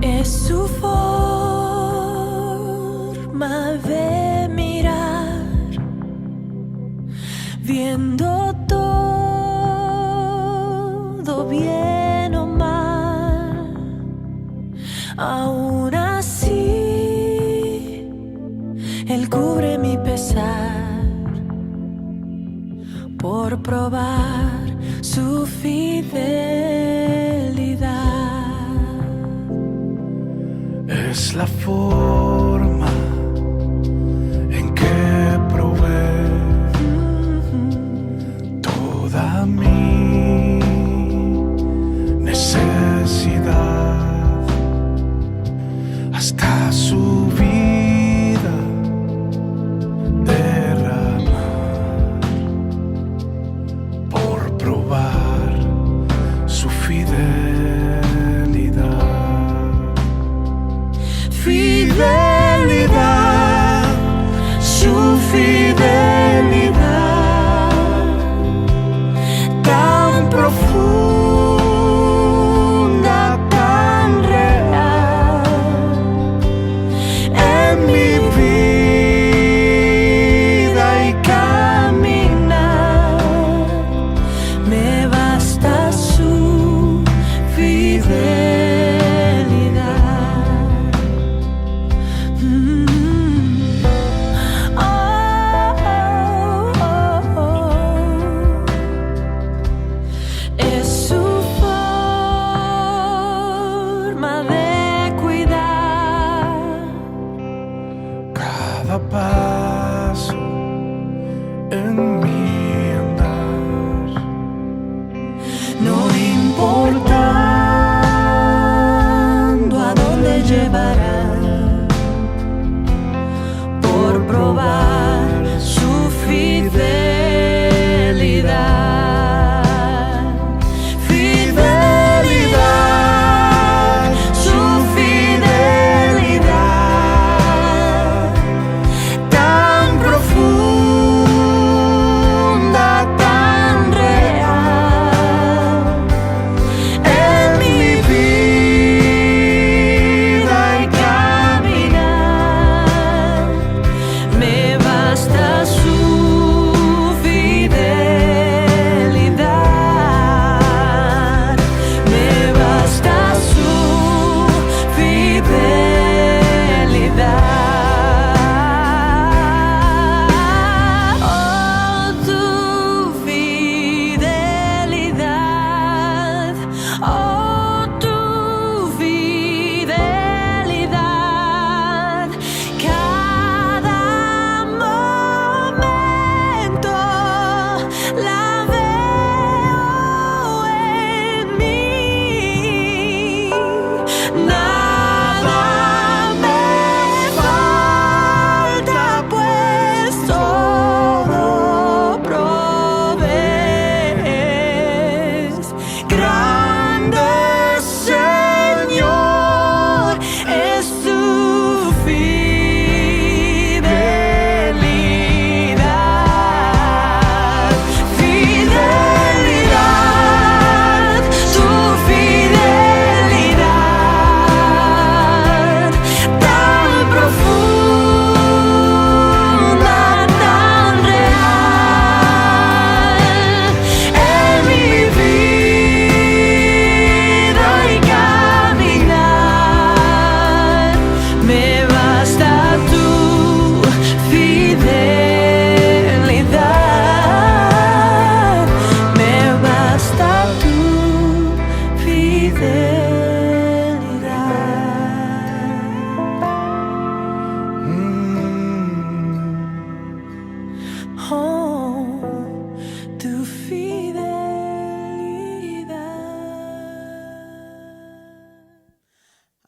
Es su forma de mirar, viendo todo bien o mal. Aún así, Él cubre mi pesar por probar su fidelidad. Es la forma en que provee toda mi necesidad, hasta su vida derramar por probar su fidelidad. Fidelidad.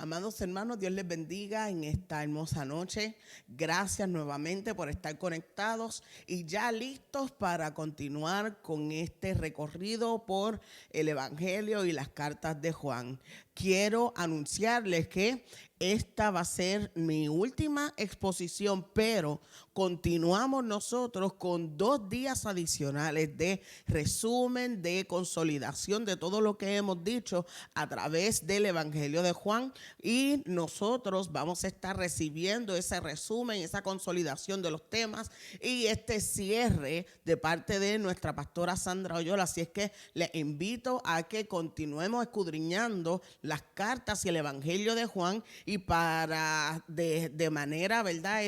Amados hermanos, Dios les bendiga en esta hermosa noche. Gracias nuevamente por estar conectados y ya listos para continuar con este recorrido por el Evangelio y las cartas de Juan. Quiero anunciarles que esta va a ser mi última exposición, pero continuamos nosotros con 2 días adicionales de resumen, de consolidación de todo lo que hemos dicho a través del Evangelio de Juan, y nosotros vamos a estar recibiendo ese resumen, esa consolidación de los temas y este cierre de parte de nuestra pastora Sandra Oyola. Así es que les invito a que continuemos escudriñando las cartas y el Evangelio de Juan, y para de manera, ¿verdad?,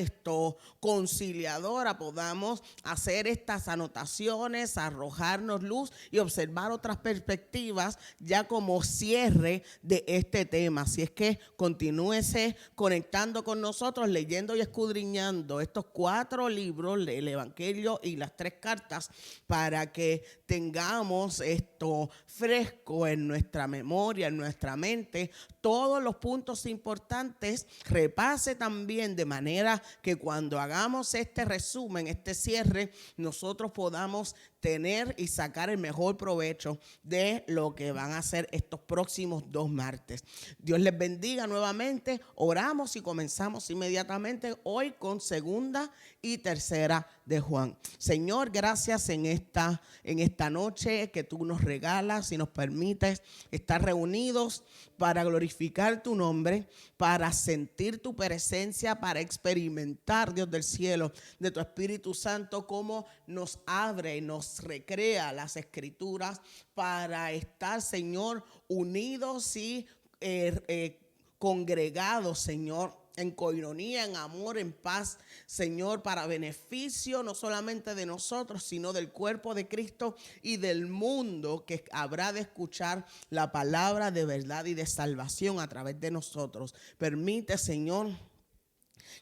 conciliadora podamos hacer estas anotaciones, arrojarnos luz y observar otras perspectivas ya como cierre de este tema. Así es que continúese conectando con nosotros, leyendo y escudriñando estos 4 libros, el Evangelio y las 3 cartas, para que tengamos esto fresco en nuestra memoria, en nuestra mente, todos los puntos importantes. Repase también de manera que cuando hagamos este resumen, este cierre, nosotros podamos tener y sacar el mejor provecho de lo que van a ser estos próximos 2 martes. Dios les bendiga nuevamente. Oramos y comenzamos inmediatamente hoy con 2ª y 3ª de Juan. Señor, gracias en esta noche que tú nos regalas y nos permites estar reunidos para glorificar tu nombre, para sentir tu presencia, para experimentar, Dios del cielo, de tu Espíritu Santo, cómo nos abre y nos recrea las Escrituras, para estar, Señor, unidos y congregados, Señor, en coinonía, en amor, en paz, Señor, para beneficio no solamente de nosotros, sino del cuerpo de Cristo y del mundo que habrá de escuchar la palabra de verdad y de salvación a través de nosotros. Permite, Señor,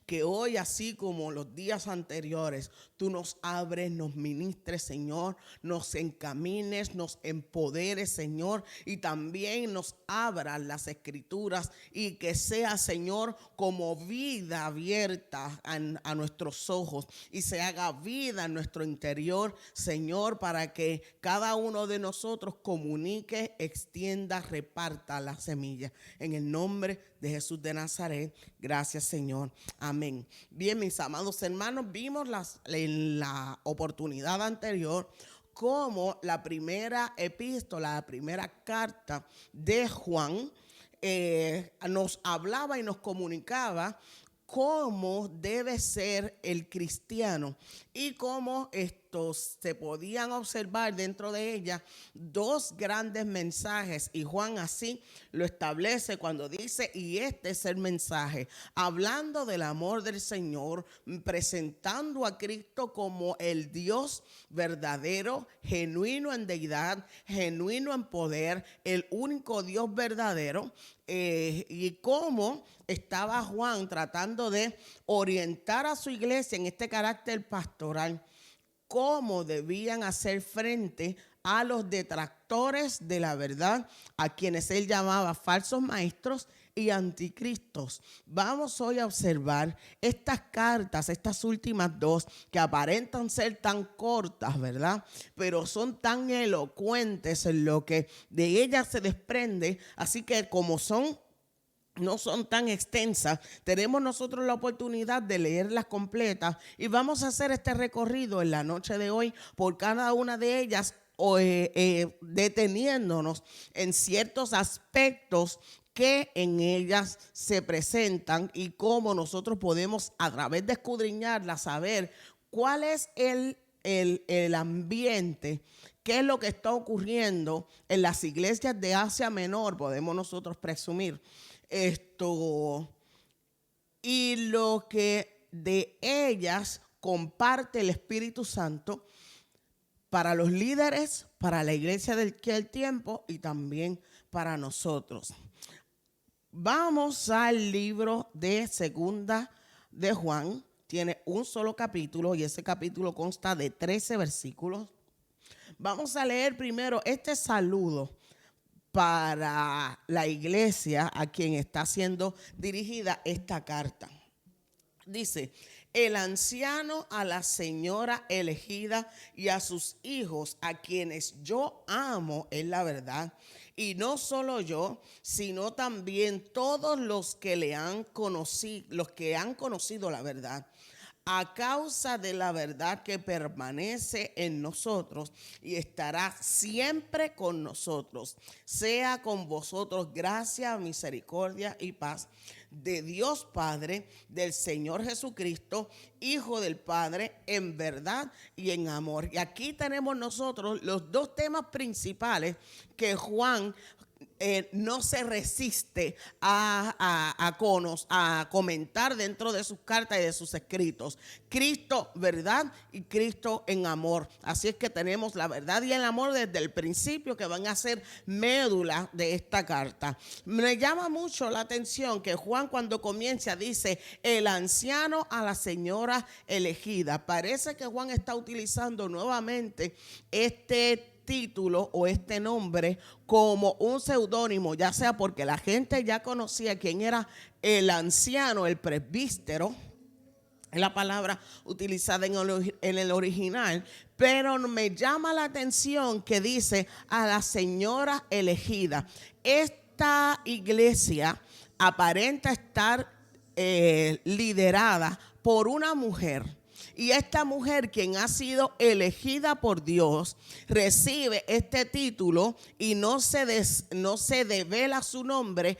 que hoy, así como los días anteriores, tú nos abres, nos ministres, Señor, nos encamines, nos empoderes, Señor, y también nos abras las Escrituras, y que sea, Señor, como vida abierta a nuestros ojos, y se haga vida en nuestro interior, Señor, para que cada uno de nosotros comunique, extienda, reparta la semilla. En el nombre de Jesús de Nazaret, gracias, Señor. Amén. Bien, mis amados hermanos, vimos en la oportunidad anterior cómo la primera epístola, la primera carta de Juan nos hablaba y nos comunicaba cómo debe ser el cristiano, y cómo se podían observar dentro de ella 2 grandes mensajes, y Juan así lo establece cuando dice: y este es el mensaje, hablando del amor del Señor, presentando a Cristo como el Dios verdadero, genuino en deidad, genuino en poder, el único Dios verdadero. Y cómo estaba Juan tratando de orientar a su iglesia en este carácter pastoral, cómo debían hacer frente a los detractores de la verdad, a quienes él llamaba falsos maestros y anticristos. Vamos hoy a observar estas cartas, estas últimas 2, que aparentan ser tan cortas, ¿verdad?, pero son tan elocuentes en lo que de ellas se desprende. Así que como no son tan extensas, tenemos nosotros la oportunidad de leerlas completas, y vamos a hacer este recorrido en la noche de hoy por cada una de ellas, deteniéndonos en ciertos aspectos que en ellas se presentan, y cómo nosotros podemos, a través de escudriñarlas, saber cuál es el ambiente, qué es lo que está ocurriendo en las iglesias de Asia Menor, podemos nosotros presumir y lo que de ellas comparte el Espíritu Santo para los líderes, para la iglesia del tiempo, y también para nosotros. Vamos al libro de 2ª de Juan. Tiene un solo capítulo, y ese capítulo consta de 13 versículos. Vamos a leer primero este saludo para la iglesia a quien está siendo dirigida esta carta. Dice: el anciano a la señora elegida y a sus hijos, a quienes yo amo en la verdad, y no solo yo, sino también todos los que le han conocido, los que han conocido la verdad, a causa de la verdad que permanece en nosotros y estará siempre con nosotros. Sea con vosotros gracia, misericordia y paz de Dios Padre, del Señor Jesucristo, Hijo del Padre, en verdad y en amor. Y aquí tenemos nosotros los dos temas principales que Juan no se resiste a comentar dentro de sus cartas y de sus escritos. Cristo, verdad, y Cristo en amor. Así es que tenemos la verdad y el amor desde el principio, que van a ser médula de esta carta. Me llama mucho la atención que Juan, cuando comienza, dice: el anciano a la señora elegida. Parece que Juan está utilizando nuevamente este título o este nombre como un seudónimo, ya sea porque la gente ya conocía quién era el anciano, el presbítero, es la palabra utilizada en el original, pero me llama la atención que dice a la señora elegida. Esta iglesia aparenta estar liderada por una mujer. Y esta mujer, quien ha sido elegida por Dios, recibe este título y no se devela su nombre,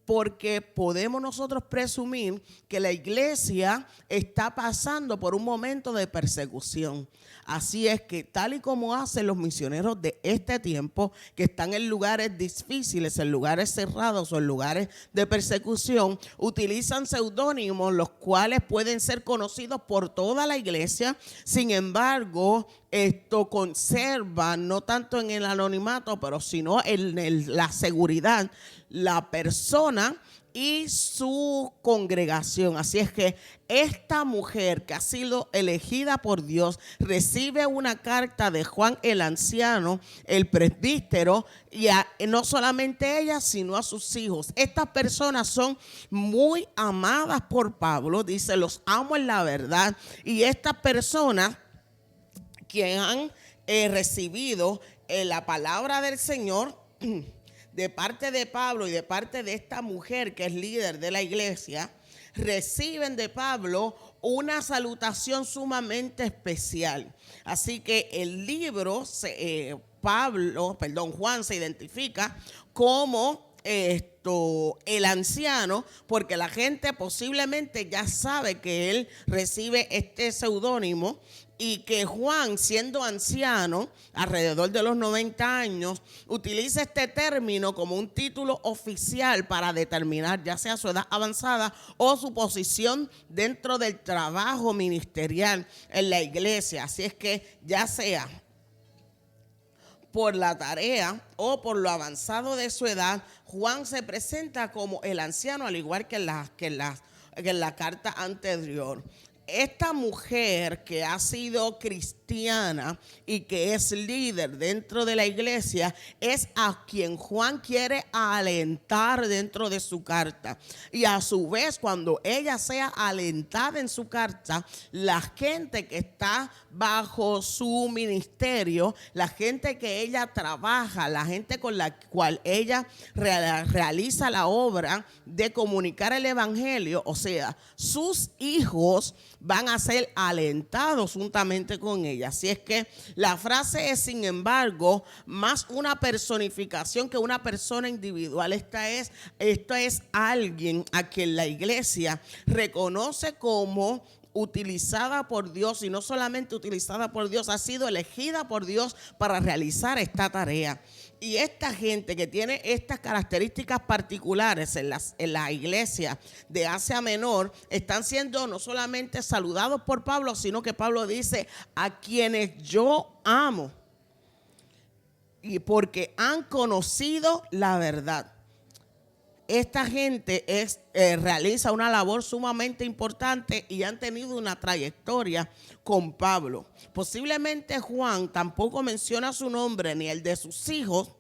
porque podemos nosotros presumir que la iglesia está pasando por un momento de persecución. Así es que, tal y como hacen los misioneros de este tiempo, que están en lugares difíciles, en lugares cerrados o en lugares de persecución, utilizan seudónimos, los cuales pueden ser conocidos por toda la iglesia. Sin embargo, esto conserva, no tanto en el anonimato, pero sino en la seguridad, la persona y su congregación. Así es que esta mujer, que ha sido elegida por Dios, recibe una carta de Juan el anciano, el presbítero, y no solamente ella, sino a sus hijos. Estas personas son muy amadas por Pablo, dice: los amo en la verdad. Y estas personas que han recibido la palabra del Señor de parte de Pablo y de parte de esta mujer que es líder de la iglesia, reciben de Pablo una salutación sumamente especial. Así que el libro, Juan se identifica como el anciano, porque la gente posiblemente ya sabe que él recibe este seudónimo, y que Juan, siendo anciano, alrededor de los 90 años, utiliza este término como un título oficial para determinar ya sea su edad avanzada o su posición dentro del trabajo ministerial en la iglesia. Así es que, ya sea por la tarea o por lo avanzado de su edad, Juan se presenta como el anciano, al igual que en la carta anterior. Esta mujer, que ha sido cristiana y que es líder dentro de la iglesia, es a quien Juan quiere alentar dentro de su carta. Y a su vez, cuando ella sea alentada en su carta, la gente que está bajo su ministerio, la gente que ella trabaja, la gente con la cual ella realiza la obra de comunicar el evangelio, o sea, sus hijos, van a ser alentados juntamente con ella. Así es que la frase es, sin embargo, más una personificación que una persona individual. Esto es alguien a quien la iglesia reconoce como utilizada por Dios, y no solamente utilizada por Dios, ha sido elegida por Dios para realizar esta tarea. Y esta gente que tiene estas características particulares en la iglesia de Asia Menor, están siendo no solamente saludados por Pablo, sino que Pablo dice: a quienes yo amo, y porque han conocido la verdad. Esta gente realiza una labor sumamente importante y han tenido una trayectoria con Pablo. Posiblemente Juan tampoco menciona su nombre ni el de sus hijos,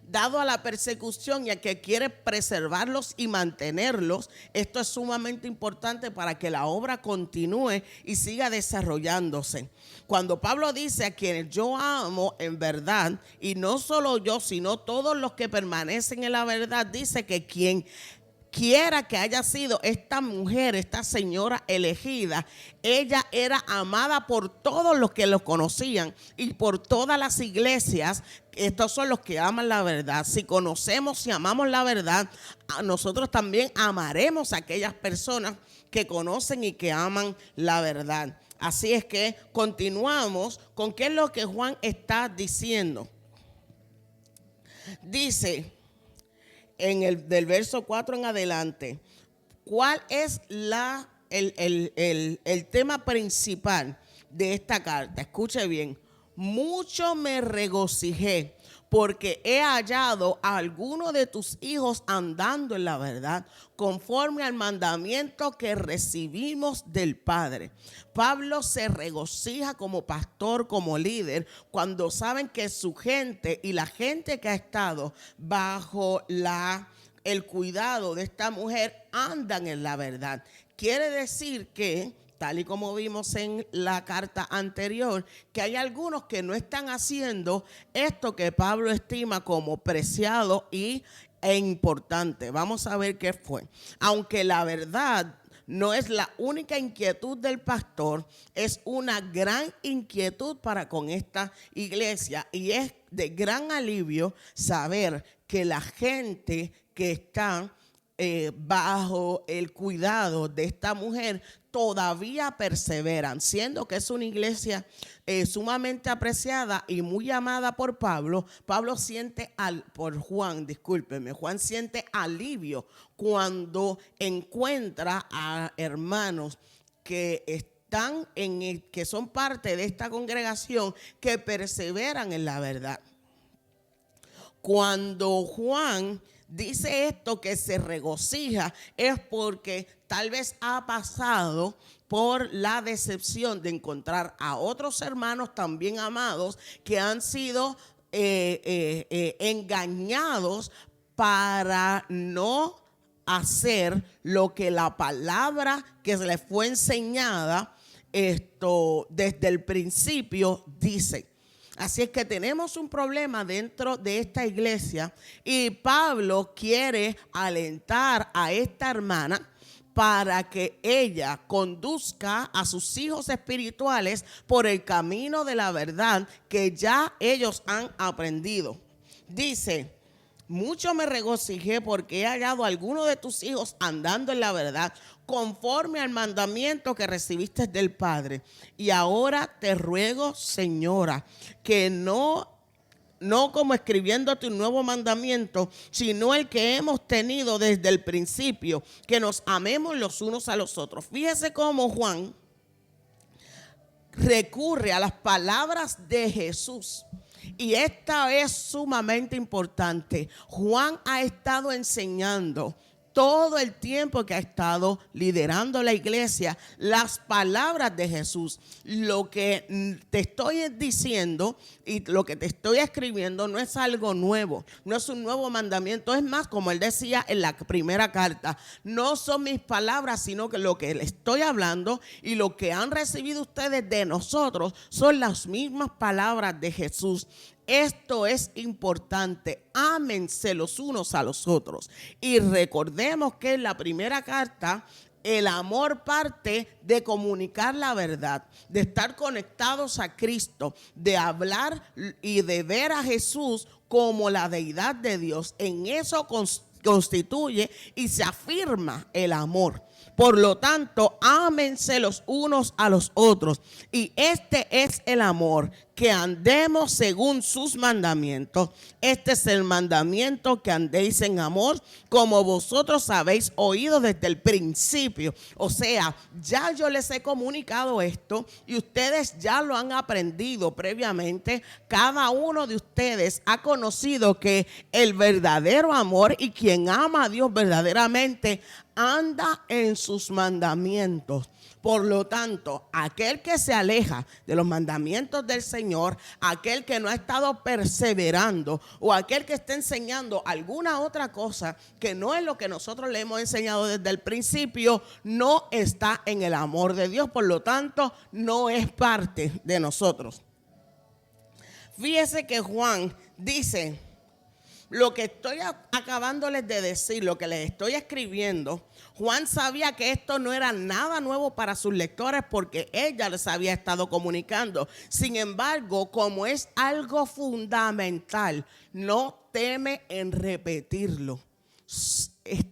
dado a la persecución y a que quiere preservarlos y mantenerlos. Esto es sumamente importante para que la obra continúe y siga desarrollándose. Cuando Pablo dice: a quienes yo amo en verdad, y no solo yo, sino todos los que permanecen en la verdad, dice que quien quiera que haya sido esta mujer, esta señora elegida, ella era amada por todos los que lo conocían y por todas las iglesias. Estos son los que aman la verdad. Si conocemos y amamos la verdad, nosotros también amaremos a aquellas personas que conocen y que aman la verdad. Así es que continuamos con qué es lo que Juan está diciendo. Dice del verso 4 en adelante, ¿cuál es el tema principal de esta carta? Escuche bien. Mucho me regocijé porque he hallado a alguno de tus hijos andando en la verdad, conforme al mandamiento que recibimos del Padre. Pablo se regocija como pastor, como líder, cuando saben que su gente y la gente que ha estado bajo el cuidado de esta mujer andan en la verdad. Quiere decir que, tal y como vimos en la carta anterior, que hay algunos que no están haciendo esto que Pablo estima como preciado e importante. Vamos a ver qué fue. Aunque la verdad no es la única inquietud del pastor, es una gran inquietud para con esta iglesia, y es de gran alivio saber que la gente que está bajo el cuidado de esta mujer todavía perseveran, siendo que es una iglesia sumamente apreciada y muy amada por Pablo. Juan siente alivio cuando encuentra a hermanos que que son parte de esta congregación, que perseveran en la verdad. Cuando Juan dice esto, que se regocija, es porque tal vez ha pasado por la decepción de encontrar a otros hermanos también amados que han sido engañados para no hacer lo que la palabra que se les fue enseñada desde el principio dice. Así es que tenemos un problema dentro de esta iglesia, y Pablo quiere alentar a esta hermana para que ella conduzca a sus hijos espirituales por el camino de la verdad que ya ellos han aprendido. Dice: mucho me regocijé porque he hallado a alguno de tus hijos andando en la verdad, conforme al mandamiento que recibiste del Padre. Y ahora te ruego, Señora, que no como escribiéndote un nuevo mandamiento, sino el que hemos tenido desde el principio, que nos amemos los unos a los otros. Fíjese cómo Juan recurre a las palabras de Jesús. Y esta es sumamente importante. Juan ha estado enseñando todo el tiempo que ha estado liderando la iglesia las palabras de Jesús. Lo que te estoy diciendo y lo que te estoy escribiendo no es algo nuevo, no es un nuevo mandamiento. Es más, como él decía en la primera carta, no son mis palabras, sino que lo que le estoy hablando y lo que han recibido ustedes de nosotros son las mismas palabras de Jesús. Esto es importante. Ámense los unos a los otros. Y recordemos que en la primera carta, el amor parte de comunicar la verdad, de estar conectados a Cristo, de hablar y de ver a Jesús como la deidad de Dios. En eso constituye y se afirma el amor. Por lo tanto, ámense los unos a los otros. Y este es el amor, que andemos según sus mandamientos. Este es el mandamiento, que andéis en amor, como vosotros habéis oído desde el principio. O sea, ya yo les he comunicado esto y ustedes ya lo han aprendido previamente. Cada uno de ustedes ha conocido que el verdadero amor, y quien ama a Dios verdaderamente, anda en sus mandamientos. Por lo tanto, aquel que se aleja de los mandamientos del Señor, aquel que no ha estado perseverando o aquel que está enseñando alguna otra cosa que no es lo que nosotros le hemos enseñado desde el principio, no está en el amor de Dios. Por lo tanto, no es parte de nosotros. Fíjese que Juan dice, lo que estoy acabándoles de decir, lo que les estoy escribiendo, Juan sabía que esto no era nada nuevo para sus lectores porque él ya les había estado comunicando. Sin embargo, como es algo fundamental, no teme en repetirlo.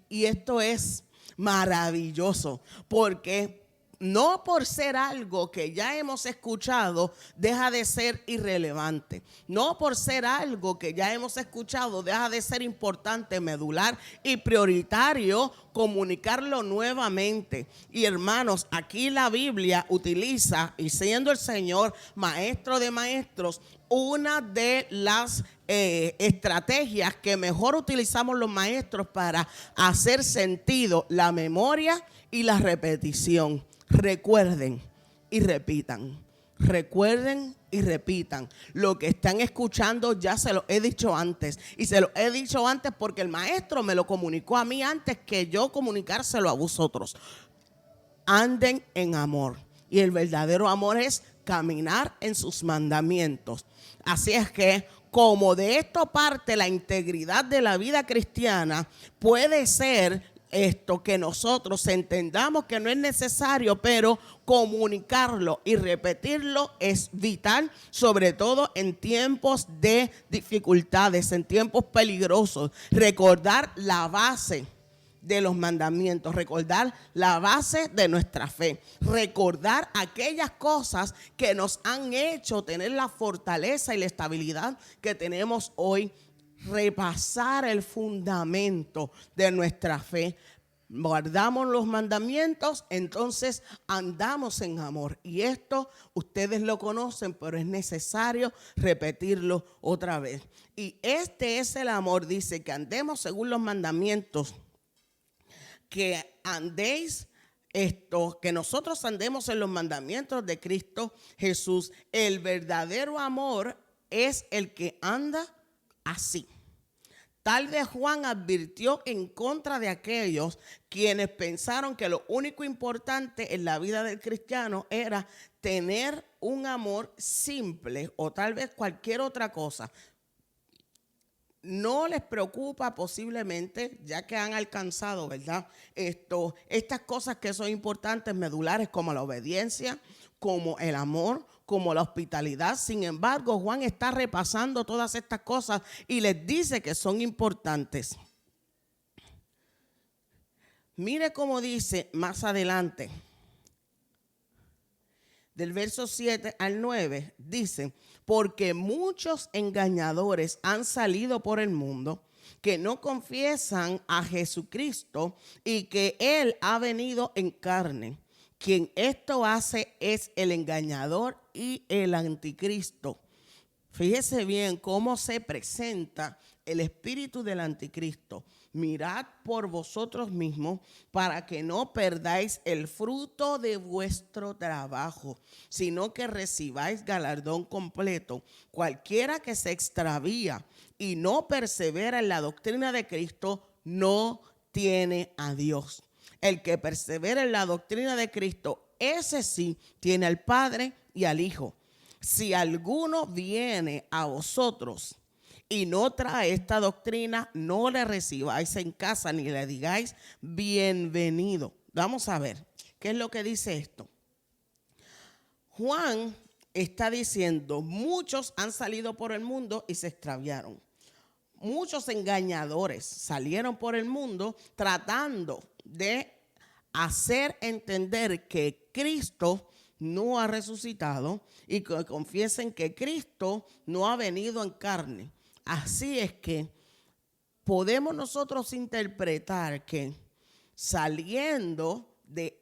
Y esto es maravilloso porque no por ser algo que ya hemos escuchado, deja de ser irrelevante. No por ser algo que ya hemos escuchado, deja de ser importante, medular y prioritario comunicarlo nuevamente. Y hermanos, aquí la Biblia utiliza, y siendo el Señor maestro de maestros, una de las estrategias que mejor utilizamos los maestros para hacer sentido, la memoria y la repetición. Recuerden y repitan. Recuerden y repitan. Lo que están escuchando ya se lo he dicho antes. Y se lo he dicho antes porque el maestro me lo comunicó a mí antes que yo comunicárselo a vosotros. Anden en amor. Y el verdadero amor es caminar en sus mandamientos. Así es que, como de esto parte la integridad de la vida cristiana, puede ser esto que nosotros entendamos que no es necesario, pero comunicarlo y repetirlo es vital, sobre todo en tiempos de dificultades, en tiempos peligrosos. Recordar la base de los mandamientos, recordar la base de nuestra fe, recordar aquellas cosas que nos han hecho tener la fortaleza y la estabilidad que tenemos hoy. Repasar el fundamento de nuestra fe. Guardamos los mandamientos, entonces andamos en amor. Y esto ustedes lo conocen, pero es necesario repetirlo otra vez. Y este es el amor, dice, que andemos según los mandamientos, que andéis que nosotros andemos en los mandamientos de Cristo Jesús. El verdadero amor es el que anda así. Tal vez Juan advirtió en contra de aquellos quienes pensaron que lo único importante en la vida del cristiano era tener un amor simple o tal vez cualquier otra cosa. No les preocupa posiblemente, ya que han alcanzado, ¿verdad? Estas cosas que son importantes, medulares, como la obediencia, como el amor, como la hospitalidad. Sin embargo, Juan está repasando todas estas cosas y les dice que son importantes. Mire cómo dice más adelante, del verso 7 al 9, dice: porque muchos engañadores han salido por el mundo que no confiesan a Jesucristo y que Él ha venido en carne. Quien esto hace es el engañador y el anticristo. Fíjese bien cómo se presenta el espíritu del anticristo. Mirad por vosotros mismos para que no perdáis el fruto de vuestro trabajo, sino que recibáis galardón completo. Cualquiera que se extravía y no persevera en la doctrina de Cristo no tiene a Dios. El que persevera en la doctrina de Cristo, ese sí tiene al Padre y al Hijo. Si alguno viene a vosotros y no trae esta doctrina, no le recibáis en casa ni le digáis bienvenido. Vamos a ver, ¿qué es lo que dice esto? Juan está diciendo, muchos han salido por el mundo y se extraviaron. Muchos engañadores salieron por el mundo tratando de hacer entender que Cristo no ha resucitado y que confiesen que Cristo no ha venido en carne. Así es que podemos nosotros interpretar que saliendo de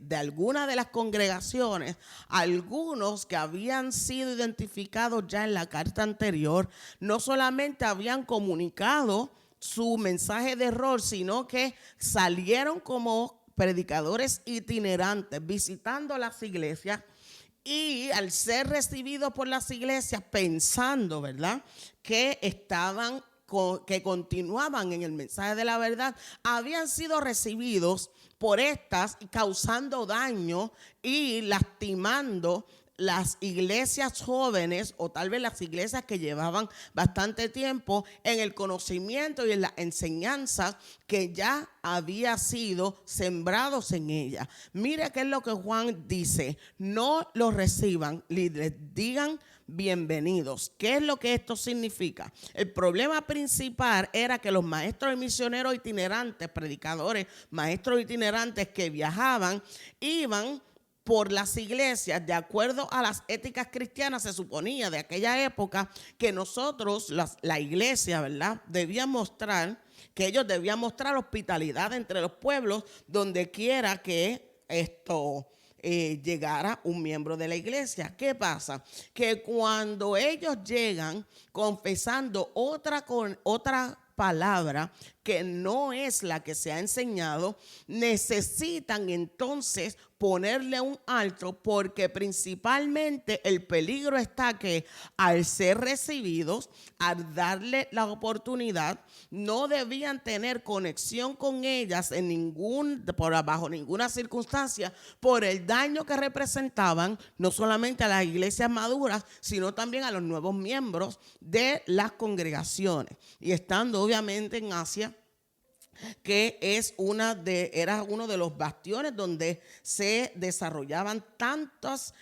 de alguna de las congregaciones, algunos que habían sido identificados ya en la carta anterior, no solamente habían comunicado su mensaje de error, sino que salieron como predicadores itinerantes, visitando las iglesias. Y al ser recibidos por las iglesias, pensando, ¿verdad?, que que continuaban en el mensaje de la verdad, habían sido recibidos por estas, causando daño y lastimando las iglesias jóvenes, o tal vez las iglesias que llevaban bastante tiempo en el conocimiento y en la enseñanza que ya había sido sembrados en ella. Mire qué es lo que Juan dice: no los reciban, les digan bienvenidos. ¿Qué es lo que esto significa? El problema principal era que los maestros y misioneros itinerantes, predicadores, maestros itinerantes que viajaban, iban por las iglesias. De acuerdo a las éticas cristianas, se suponía de aquella época que nosotros, la iglesia, ¿verdad?, que ellos debían mostrar hospitalidad entre los pueblos donde quiera que llegara un miembro de la iglesia. ¿Qué pasa? Que cuando ellos llegan confesando otra palabra que no es la que se ha enseñado, necesitan entonces ponerle un alto, porque principalmente el peligro está que al ser recibidos, al darle la oportunidad, no debían tener conexión con ellas bajo ninguna circunstancia, por el daño que representaban no solamente a las iglesias maduras, sino también a los nuevos miembros de las congregaciones. Y estando obviamente en Asia, que era uno de los bastiones donde se desarrollaban tantas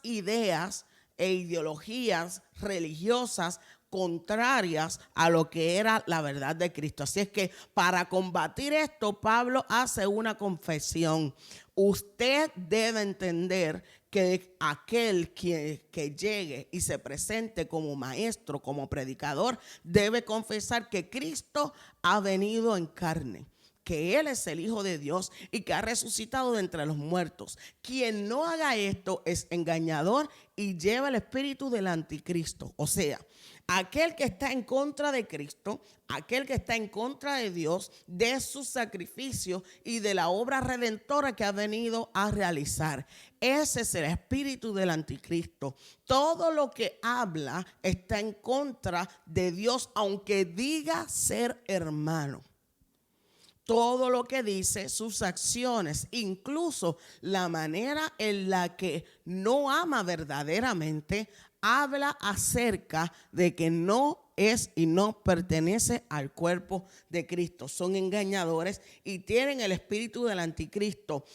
ideas e ideologías religiosas contrarias a lo que era la verdad de Cristo. Así es que para combatir esto, Pablo hace una confesión. Usted debe entender que aquel que llegue y se presente como maestro, como predicador, debe confesar que Cristo ha venido en carne, que Él es el Hijo de Dios y que ha resucitado de entre los muertos. Quien no haga esto es engañador y lleva el espíritu del anticristo. O sea, aquel que está en contra de Cristo, aquel que está en contra de Dios, de su sacrificio y de la obra redentora que ha venido a realizar. Ese es el espíritu del anticristo. Todo lo que habla está en contra de Dios, aunque diga ser hermano. Todo lo que dice, sus acciones, incluso la manera en la que no ama verdaderamente, habla acerca de que no es y no pertenece al cuerpo de Cristo. Son engañadores y tienen el espíritu del anticristo.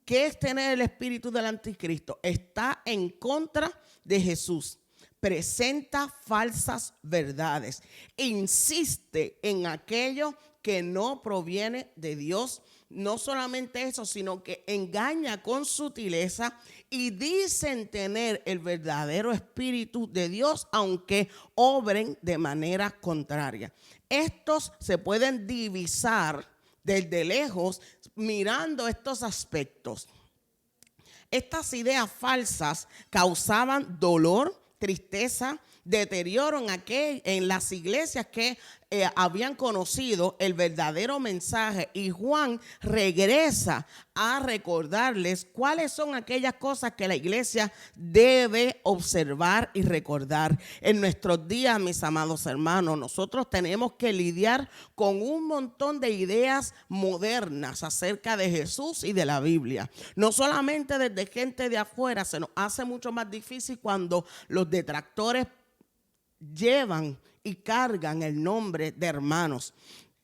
¿Qué es tener el espíritu del anticristo? Está en contra de Jesús. Presenta falsas verdades. Insiste en aquello que no proviene de Dios. No solamente eso, sino que engaña con sutileza y dicen tener el verdadero espíritu de Dios, aunque obren de manera contraria. Estos se pueden divisar desde lejos mirando estos aspectos. Estas ideas falsas causaban dolor, tristeza, deterioro en las iglesias que habían conocido el verdadero mensaje, y Juan regresa a recordarles cuáles son aquellas cosas que la iglesia debe observar y recordar. En nuestros días, mis amados hermanos, nosotros tenemos que lidiar con un montón de ideas modernas acerca de Jesús y de la Biblia. No solamente desde gente de afuera, se nos hace mucho más difícil cuando los detractores llevan y cargan el nombre de hermanos.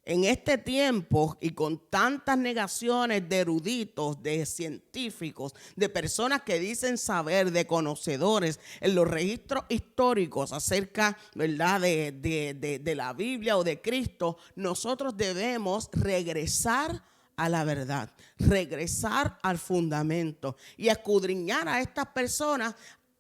En este tiempo y con tantas negaciones de eruditos, de científicos, de personas que dicen saber, de conocedores en los registros históricos acerca, ¿verdad?, de la Biblia o de Cristo, nosotros debemos regresar a la verdad, regresar al fundamento y escudriñar a estas personas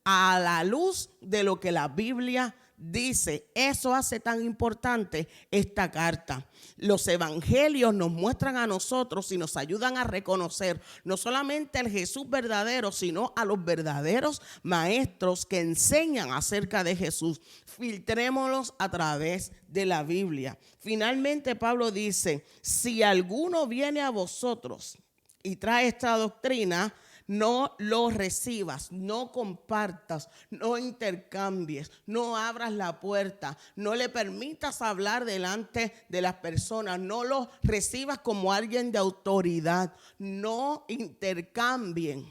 a la luz de lo que la Biblia dice, eso hace tan importante esta carta. Los evangelios nos muestran a nosotros y nos ayudan a reconocer no solamente al Jesús verdadero, sino a los verdaderos maestros que enseñan acerca de Jesús. Filtrémoslos a través de la Biblia. Finalmente Pablo dice, si alguno viene a vosotros y trae esta doctrina, no lo recibas, no compartas, no intercambies, no abras la puerta, no le permitas hablar delante de las personas, no lo recibas como alguien de autoridad, no intercambien.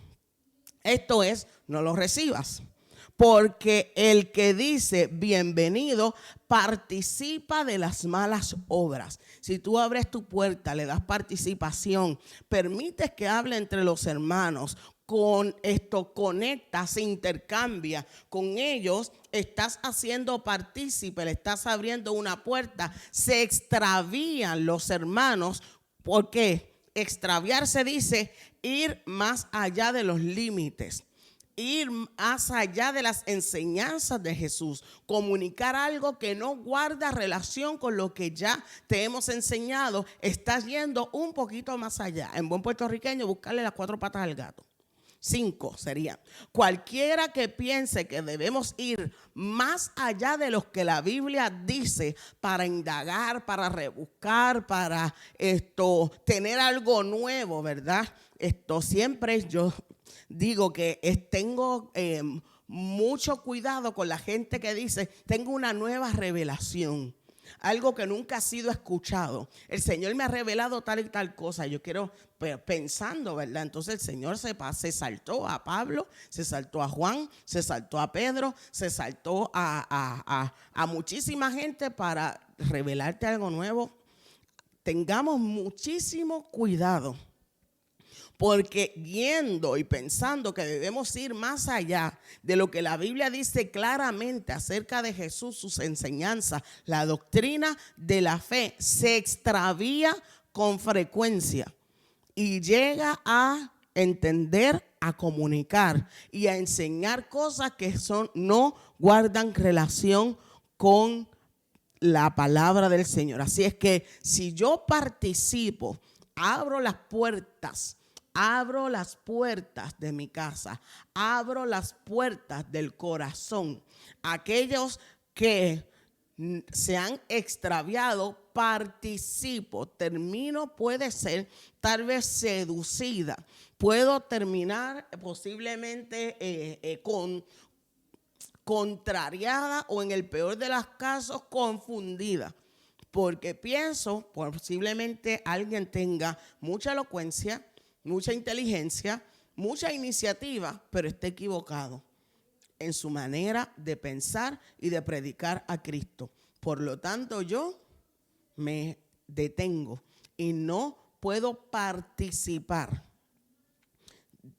Esto es, no lo recibas. Porque el que dice bienvenido participa de las malas obras. Si tú abres tu puerta, le das participación, permites que hable entre los hermanos, con esto conectas, se intercambia con ellos, estás haciendo partícipe, le estás abriendo una puerta, se extravían los hermanos. ¿Por qué? Extraviarse dice ir más allá de los límites. Ir más allá de las enseñanzas de Jesús, comunicar algo que no guarda relación con lo que ya te hemos enseñado, estás yendo un poquito más allá. En buen puertorriqueño, buscarle las 4 patas al gato. 5 sería, cualquiera que piense que debemos ir más allá de lo que la Biblia dice para indagar, para rebuscar, para tener algo nuevo, ¿verdad? Siempre yo digo que tengo mucho cuidado con la gente que dice, tengo una nueva revelación. Algo que nunca ha sido escuchado. El Señor me ha revelado tal y tal cosa. Yo quiero, pensando, ¿verdad? Entonces el Señor se saltó a Pablo, se saltó a Juan, se saltó a Pedro, se saltó a muchísima gente para revelarte algo nuevo. Tengamos muchísimo cuidado. Porque viendo y pensando que debemos ir más allá de lo que la Biblia dice claramente acerca de Jesús, sus enseñanzas, la doctrina de la fe se extravía con frecuencia y llega a entender, a comunicar y a enseñar cosas que no guardan relación con la palabra del Señor. Así es que si yo participo, abro las puertas de mi casa, abro las puertas del corazón. Aquellos que se han extraviado, participo, termino, puede ser tal vez seducida, puedo terminar posiblemente contrariada o en el peor de los casos confundida. Porque pienso, posiblemente alguien tenga mucha elocuencia, mucha inteligencia, mucha iniciativa, pero está equivocado en su manera de pensar y de predicar a Cristo. Por lo tanto, yo me detengo y no puedo participar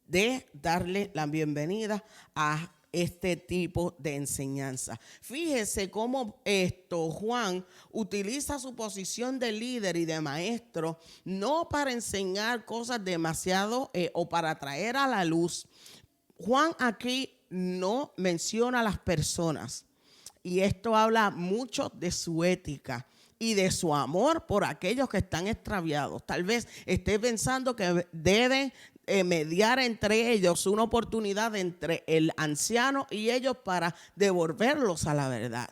de darle la bienvenida a este tipo de enseñanza. Fíjese cómo Juan utiliza su posición de líder y de maestro no para enseñar cosas demasiado o para traer a la luz. Juan aquí no menciona a las personas y esto habla mucho de su ética y de su amor por aquellos que están extraviados. Tal vez esté pensando que deben mediar entre ellos una oportunidad entre el anciano y ellos para devolverlos a la verdad.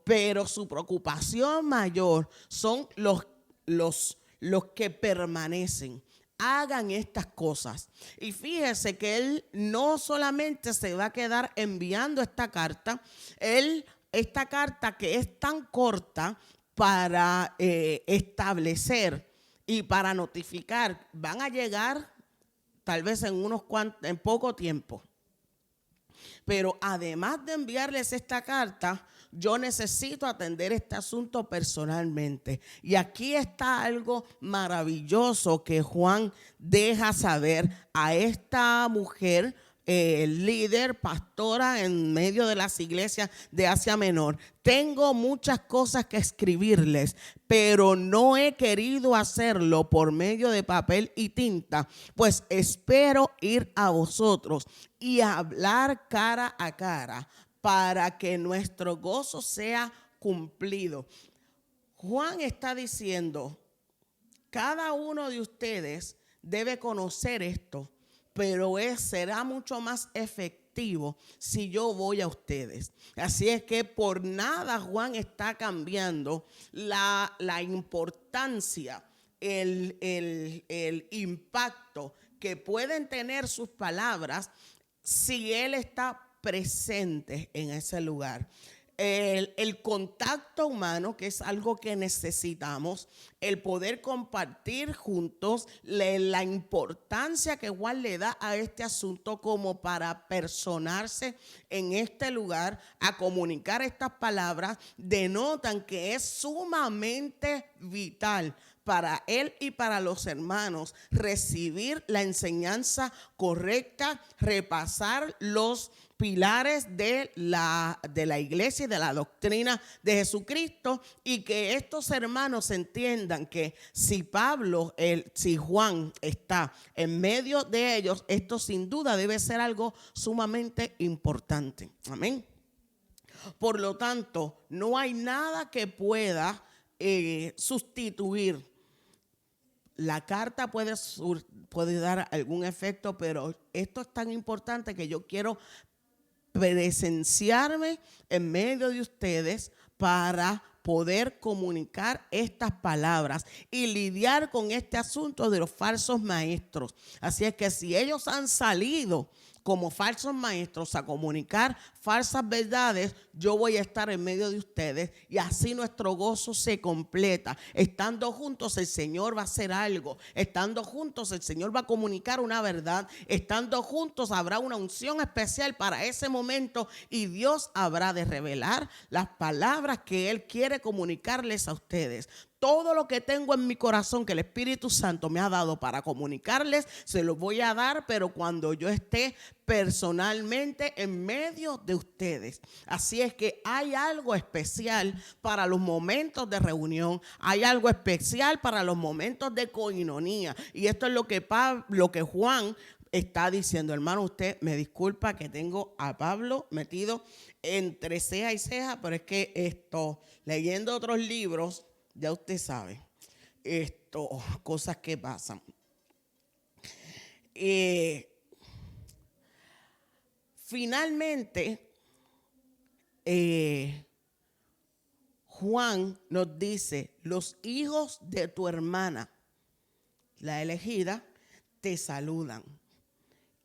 Pero su preocupación mayor son los que permanecen. Hagan estas cosas. Y fíjese que él no solamente se va a quedar enviando esta carta que es tan corta para establecer y para notificar, van a llegar tal vez en poco tiempo. Pero además de enviarles esta carta, yo necesito atender este asunto personalmente. Y aquí está algo maravilloso que Juan deja saber a esta mujer, líder, pastora en medio de las iglesias de Asia Menor. Tengo muchas cosas que escribirles, pero no he querido hacerlo por medio de papel y tinta, pues espero ir a vosotros y hablar cara a cara para que nuestro gozo sea cumplido. Juan está diciendo, cada uno de ustedes debe conocer esto, pero será mucho más efectivo si yo voy a ustedes. Así es que por nada Juan está cambiando la importancia, el impacto que pueden tener sus palabras si él está presente en ese lugar. El contacto humano, que es algo que necesitamos, el poder compartir juntos, la importancia que Juan le da a este asunto como para personarse en este lugar, a comunicar estas palabras, denotan que es sumamente vital para él y para los hermanos recibir la enseñanza correcta, repasar los pilares de la iglesia y de la doctrina de Jesucristo, y que estos hermanos entiendan que si si Juan está en medio de ellos, esto sin duda debe ser algo sumamente importante. Amén. Por lo tanto, no hay nada que pueda sustituir. La carta puede dar algún efecto, pero esto es tan importante que yo quiero presenciarme en medio de ustedes para poder comunicar estas palabras y lidiar con este asunto de los falsos maestros. Así es que si ellos han salido como falsos maestros a comunicar falsas verdades, yo voy a estar en medio de ustedes y así nuestro gozo se completa. Estando juntos el Señor va a hacer algo. Estando juntos el Señor va a comunicar una verdad. Estando juntos habrá una unción especial para ese momento y Dios habrá de revelar las palabras que Él quiere comunicarles a ustedes. Todo lo que tengo en mi corazón que el Espíritu Santo me ha dado para comunicarles, se los voy a dar, pero cuando yo esté personalmente en medio de ustedes. Así es que hay algo especial para los momentos de reunión, hay algo especial para los momentos de coinonía. Y esto es lo que Juan está diciendo. Hermano, usted me disculpa que tengo a Pablo metido entre ceja y ceja, pero es que leyendo otros libros, ya usted sabe, cosas que pasan. Finalmente, Juan nos dice, los hijos de tu hermana, la elegida, te saludan.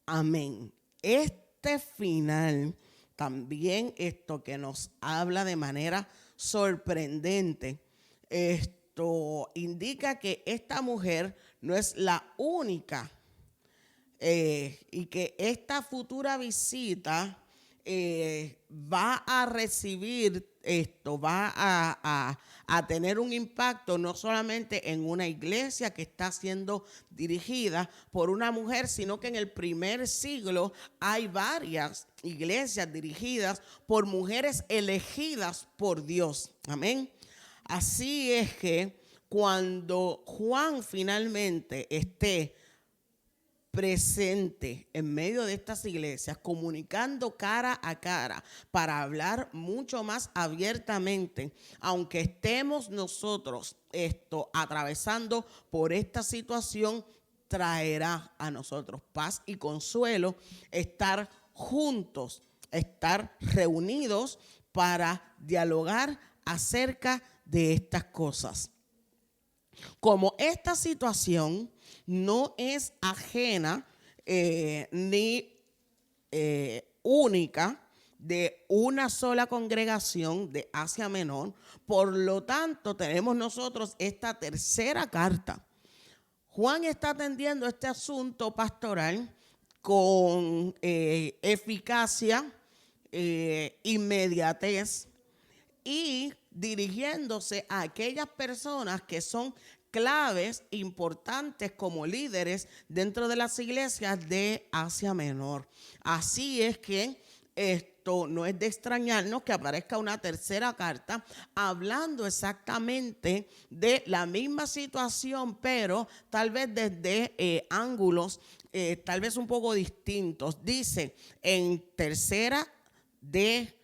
Amén. Este final, también esto que nos habla de manera sorprendente, esto indica que esta mujer no es la única y que esta futura visita va a recibir va a tener un impacto no solamente en una iglesia que está siendo dirigida por una mujer, sino que en el primer siglo hay varias iglesias dirigidas por mujeres elegidas por Dios. Amén. Así es que cuando Juan finalmente esté presente en medio de estas iglesias, comunicando cara a cara para hablar mucho más abiertamente, aunque estemos nosotros atravesando por esta situación, traerá a nosotros paz y consuelo, estar juntos, estar reunidos para dialogar acerca de estas cosas. Como esta situación no es ajena ni única de una sola congregación de Asia Menor, por lo tanto tenemos nosotros esta tercera carta. Juan está atendiendo este asunto pastoral con eficacia, inmediatez y dirigiéndose a aquellas personas que son claves importantes como líderes dentro de las iglesias de Asia Menor. Así es que esto no es de extrañarnos que aparezca una tercera carta hablando exactamente de la misma situación, pero tal vez desde ángulos tal vez un poco distintos. Dice en tercera de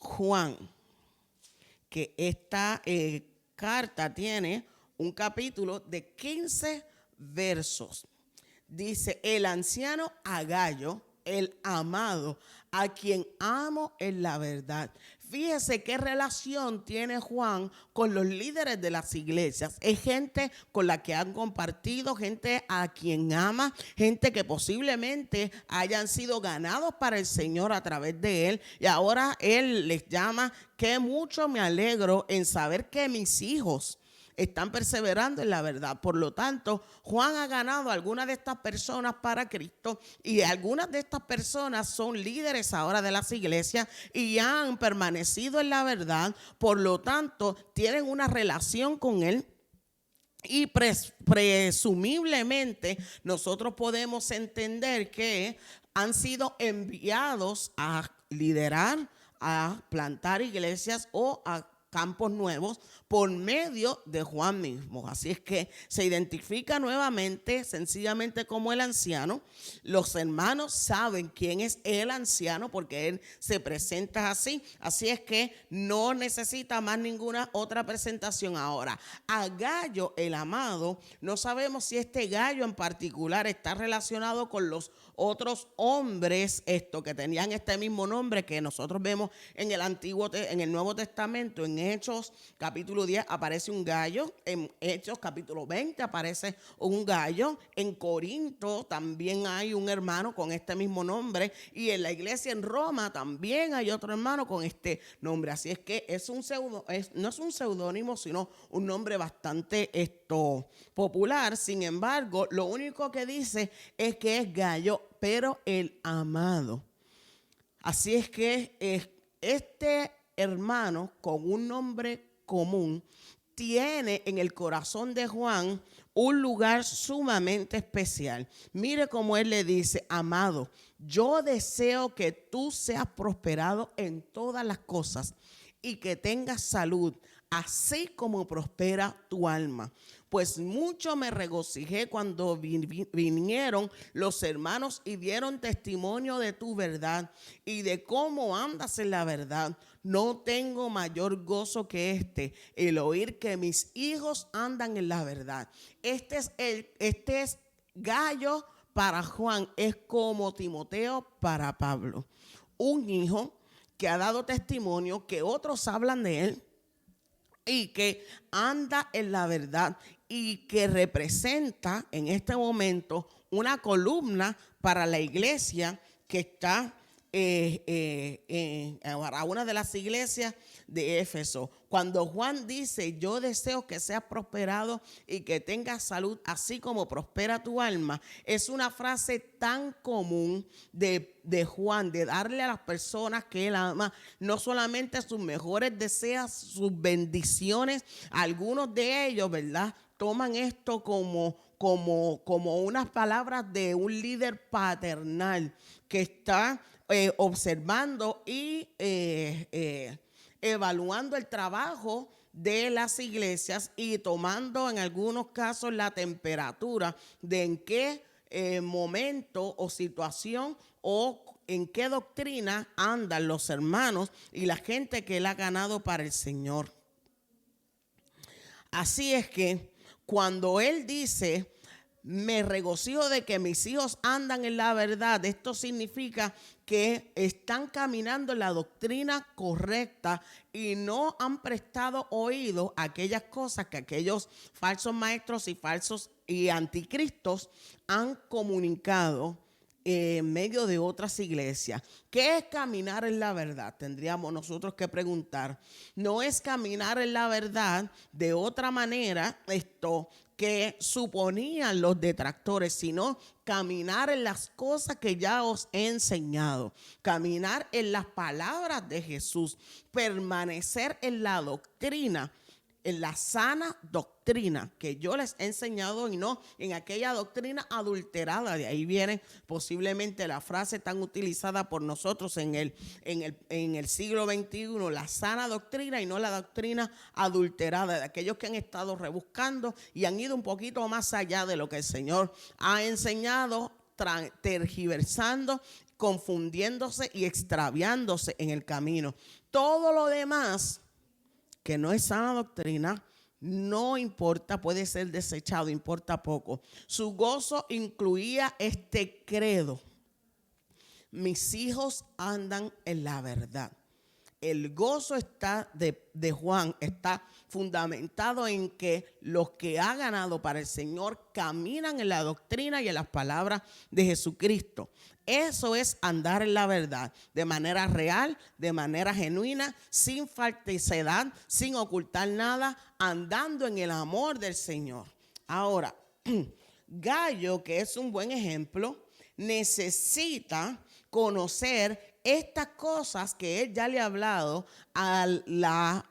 Juan, que esta carta tiene un capítulo de 15 versos. Dice: el anciano Agayo, el amado, a quien amo en la verdad. Fíjese qué relación tiene Juan con los líderes de las iglesias. Es gente con la que han compartido, gente a quien ama, gente que posiblemente hayan sido ganados para el Señor a través de él. Y ahora él les llama: que mucho me alegro en saber que mis hijos están perseverando en la verdad. Por lo tanto, Juan ha ganado a algunas de estas personas para Cristo, y algunas de estas personas son líderes ahora de las iglesias y han permanecido en la verdad. Por lo tanto, tienen una relación con él. Y presumiblemente nosotros podemos entender que han sido enviados a liderar, a plantar iglesias o a campos nuevos por medio de Juan mismo. Así es que se identifica nuevamente sencillamente como el anciano. Los hermanos saben quién es el anciano porque él se presenta así. Así es que no necesita más ninguna otra presentación ahora. A Gayo, el amado, no sabemos si este Gayo en particular está relacionado con los otros hombres que tenían este mismo nombre que nosotros vemos en el Nuevo Testamento. En Hechos capítulo 10 aparece un gallo, en Hechos capítulo 20 aparece un gallo, en Corinto también hay un hermano con este mismo nombre, y en la iglesia en Roma también hay otro hermano con este nombre. Así es que no es un seudónimo, sino un nombre bastante popular. Sin embargo, lo único que dice es que es Gayo, pero el amado. Así es que este hermano con un nombre común tiene en el corazón de Juan un lugar sumamente especial. Mire cómo él le dice: amado, yo deseo que tú seas prosperado en todas las cosas y que tengas salud, así como prospera tu alma. Pues mucho me regocijé cuando vinieron los hermanos y dieron testimonio de tu verdad y de cómo andas en la verdad. No tengo mayor gozo que el oír que mis hijos andan en la verdad. Este es Gayo para Juan, es como Timoteo para Pablo. Un hijo que ha dado testimonio, que otros hablan de él y que anda en la verdad, y que representa en este momento una columna para la iglesia que está a una de las iglesias de Éfeso. Cuando Juan dice: yo deseo que seas prosperado y que tengas salud, así como prospera tu alma, es una frase tan común de Juan, de darle a las personas que él ama no solamente sus mejores deseos, sus bendiciones. Algunos de ellos, ¿verdad?, toman esto como unas palabras de un líder paternal que está observando y evaluando el trabajo de las iglesias y tomando en algunos casos la temperatura de en qué momento o situación o en qué doctrina andan los hermanos y la gente que él ha ganado para el Señor. Así es que cuando él dice: me regocijo de que mis hijos andan en la verdad, esto significa que están caminando en la doctrina correcta y no han prestado oído a aquellas cosas que aquellos falsos maestros y falsos y anticristos han comunicado en medio de otras iglesias. ¿Qué es caminar en la verdad? Tendríamos nosotros que preguntar. No es caminar en la verdad de otra manera que suponían los detractores, sino caminar en las cosas que ya os he enseñado, caminar en las palabras de Jesús, permanecer en la doctrina, en la sana doctrina que yo les he enseñado y no en aquella doctrina adulterada. De ahí viene posiblemente la frase tan utilizada por nosotros en el siglo XXI, la sana doctrina y no la doctrina adulterada, de aquellos que han estado rebuscando y han ido un poquito más allá de lo que el Señor ha enseñado, tergiversando confundiéndose y extraviándose en el camino. Todo lo demás que no es sana doctrina, no importa, puede ser desechado, importa poco. Su gozo incluía este credo: mis hijos andan en la verdad. El gozo de Juan está fundamentado en que los que ha ganado para el Señor caminan en la doctrina y en las palabras de Jesucristo. Eso es andar en la verdad, de manera real, de manera genuina, sin falsedad, sin ocultar nada, andando en el amor del Señor. Ahora, Gallo, que es un buen ejemplo, necesita conocer estas cosas que él ya le ha hablado a la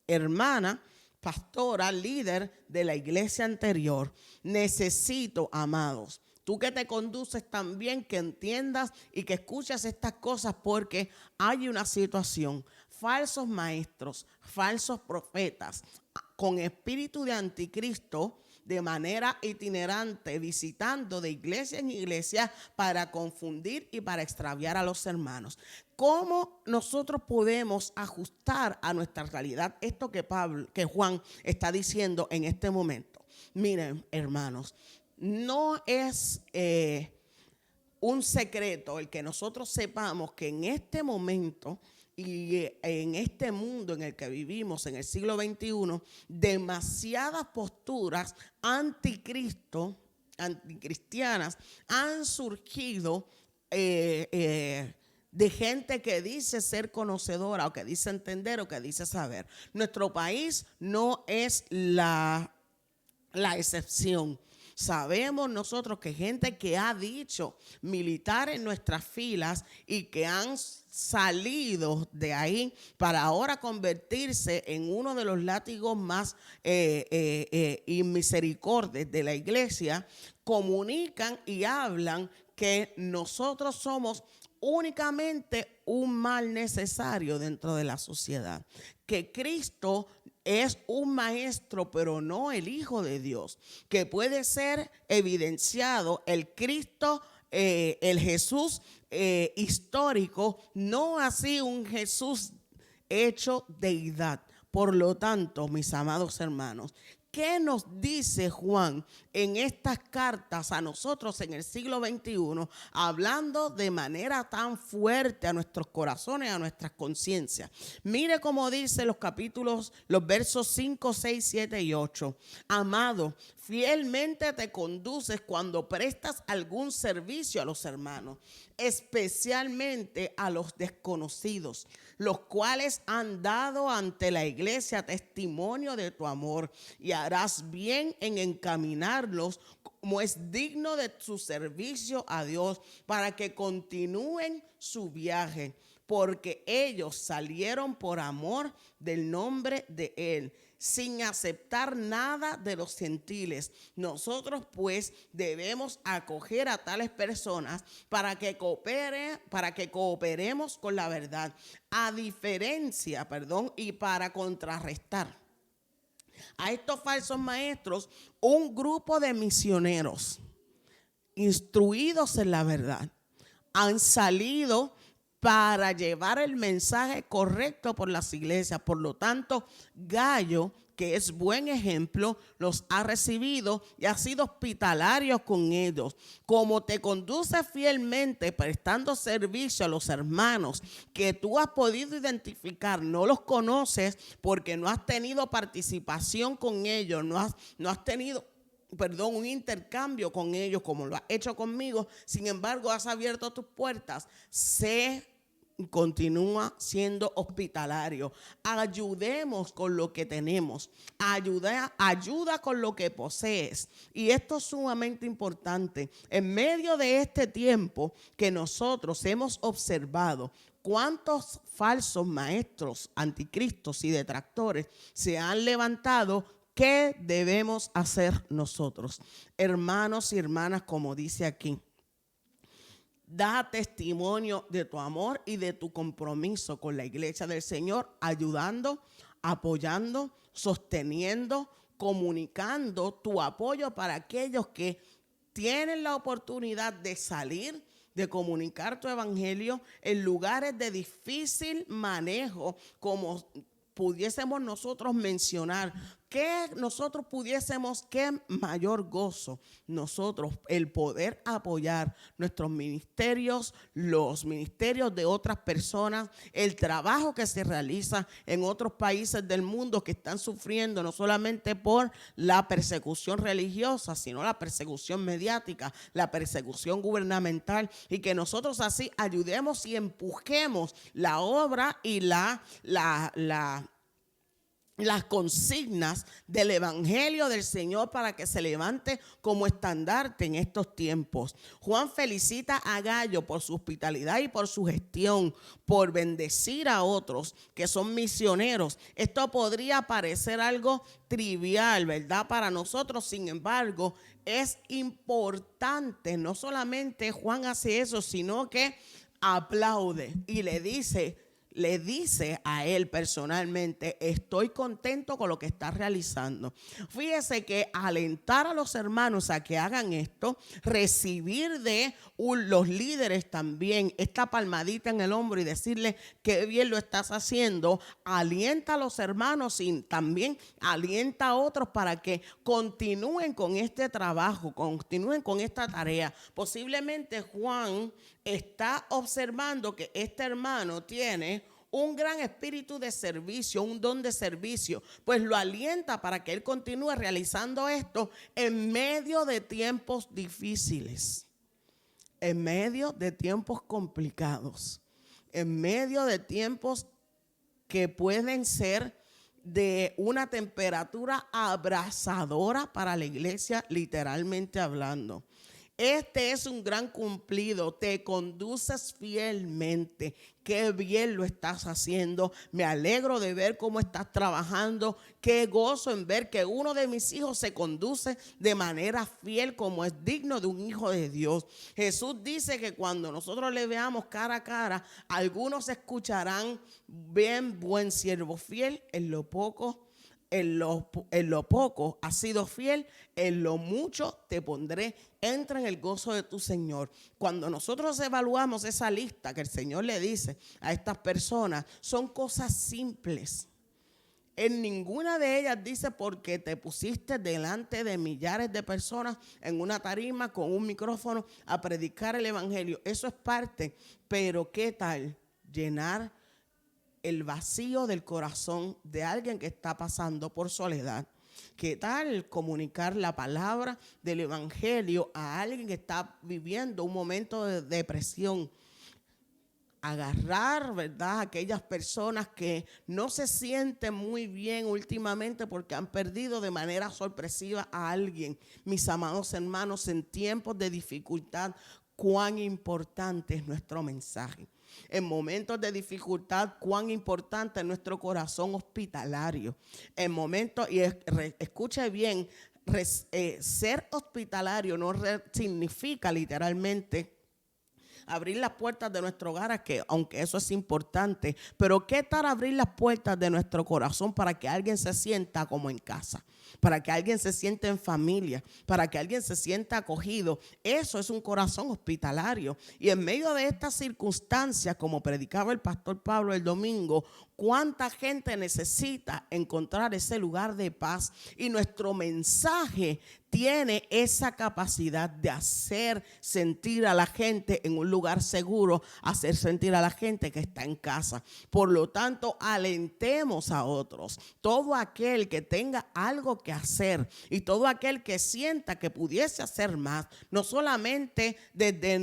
hermana pastora, líder de la iglesia anterior. Necesito, amados, tú que te conduces también, que entiendas y que escuchas estas cosas, porque hay una situación: falsos maestros, falsos profetas con espíritu de anticristo, de manera itinerante, visitando de iglesia en iglesia para confundir y para extraviar a los hermanos. ¿Cómo nosotros podemos ajustar a nuestra realidad esto que Juan está diciendo en este momento? Miren, hermanos, no es un secreto el que nosotros sepamos que en este momento y en este mundo en el que vivimos, en el siglo XXI, demasiadas posturas anticristianas han surgido de gente que dice ser conocedora, o que dice entender, o que dice saber. Nuestro país no es la excepción. Sabemos nosotros que gente que ha dicho militar en nuestras filas y que han salido de ahí para ahora convertirse en uno de los látigos más inmisericordes de la iglesia, comunican y hablan que nosotros somos únicamente un mal necesario dentro de la sociedad, que Cristo es un maestro, pero no el Hijo de Dios, que puede ser evidenciado el Cristo, el Jesús histórico, no así un Jesús hecho deidad. Por lo tanto, mis amados hermanos, ¿qué nos dice Juan en estas cartas a nosotros en el siglo XXI, hablando de manera tan fuerte a nuestros corazones, a nuestras conciencias? Mire cómo dice los versos 5, 6, 7 y 8. Amado, fielmente te conduces cuando prestas algún servicio a los hermanos, especialmente a los desconocidos, los cuales han dado ante la iglesia testimonio de tu amor, y harás bien en encaminarlos como es digno de su servicio a Dios, para que continúen su viaje, porque ellos salieron por amor del nombre de Él, sin aceptar nada de los gentiles. Nosotros pues debemos acoger a tales personas para que cooperemos con la verdad, y para contrarrestar a estos falsos maestros, un grupo de misioneros instruidos en la verdad han salido para llevar el mensaje correcto por las iglesias. Por lo tanto, Gallo, que es buen ejemplo, los ha recibido y ha sido hospitalario con ellos. Como te conduces fielmente prestando servicio a los hermanos que tú has podido identificar, no los conoces porque no has tenido participación con ellos, no has tenido un intercambio con ellos como lo has hecho conmigo. Sin embargo, has abierto tus puertas. Continúa siendo hospitalario. Ayudemos con lo que tenemos. Ayuda con lo que posees. Y esto es sumamente importante. En medio de este tiempo que nosotros hemos observado cuántos falsos maestros, anticristos y detractores se han levantado, ¿qué debemos hacer nosotros? Hermanos y hermanas, como dice aquí, da testimonio de tu amor y de tu compromiso con la iglesia del Señor, ayudando, apoyando, sosteniendo, comunicando tu apoyo para aquellos que tienen la oportunidad de salir de comunicar tu evangelio en lugares de difícil manejo, como pudiésemos nosotros mencionar, que nosotros pudiésemos, qué mayor gozo nosotros el poder apoyar nuestros ministerios, los ministerios de otras personas, el trabajo que se realiza en otros países del mundo que están sufriendo no solamente por la persecución religiosa, sino la persecución mediática, la persecución gubernamental, y que nosotros así ayudemos y empujemos la obra y las consignas del evangelio del Señor para que se levante como estandarte en estos tiempos. Juan felicita a Gayo por su hospitalidad y por su gestión, por bendecir a otros que son misioneros. Esto podría parecer algo trivial, ¿verdad? Para nosotros, sin embargo, es importante. No solamente Juan hace eso, sino que aplaude y le dice a él personalmente: estoy contento con lo que está realizando. Fíjese que alentar a los hermanos a que hagan esto, recibir de los líderes también esta palmadita en el hombro y decirle que bien lo estás haciendo, alienta a los hermanos y también alienta a otros para que continúen con este trabajo, continúen con esta tarea. Posiblemente Juan está observando que este hermano tiene un gran espíritu de servicio, un don de servicio, pues lo alienta para que él continúe realizando esto en medio de tiempos difíciles, en medio de tiempos complicados, en medio de tiempos que pueden ser de una temperatura abrasadora para la iglesia, literalmente hablando. Este es un gran cumplido, te conduces fielmente, qué bien lo estás haciendo, me alegro de ver cómo estás trabajando, qué gozo en ver que uno de mis hijos se conduce de manera fiel como es digno de un hijo de Dios. Jesús dice que cuando nosotros le veamos cara a cara, algunos escucharán: bien, buen siervo fiel, en lo poco has sido fiel, en lo mucho te pondré, entra en el gozo de tu Señor. Cuando nosotros evaluamos esa lista que el Señor le dice a estas personas, son cosas simples. En ninguna de ellas dice: porque te pusiste delante de millares de personas en una tarima con un micrófono a predicar el evangelio. Eso es parte, pero ¿qué tal llenar el vacío del corazón de alguien que está pasando por soledad? ¿Qué tal comunicar la palabra del evangelio a alguien que está viviendo un momento de depresión? Agarrar, ¿verdad?, aquellas personas que no se sienten muy bien últimamente porque han perdido de manera sorpresiva a alguien. Mis amados hermanos, en tiempos de dificultad, cuán importante es nuestro mensaje. En momentos de dificultad, cuán importante es nuestro corazón hospitalario. En momentos, y escuche bien, ser hospitalario no significa literalmente abrir las puertas de nuestro hogar, aunque eso es importante, pero ¿qué tal abrir las puertas de nuestro corazón para que alguien se sienta como en casa? Para que alguien se sienta en familia, para que alguien se sienta acogido. Eso es un corazón hospitalario. Y en medio de estas circunstancias, como predicaba el pastor Pablo el domingo, cuánta gente necesita encontrar ese lugar de paz, y nuestro mensaje tiene esa capacidad de hacer sentir a la gente en un lugar seguro, hacer sentir a la gente que está en casa. Por lo tanto, alentemos a otros. Todo aquel que tenga algo que hacer y todo aquel que sienta que pudiese hacer más, no solamente desde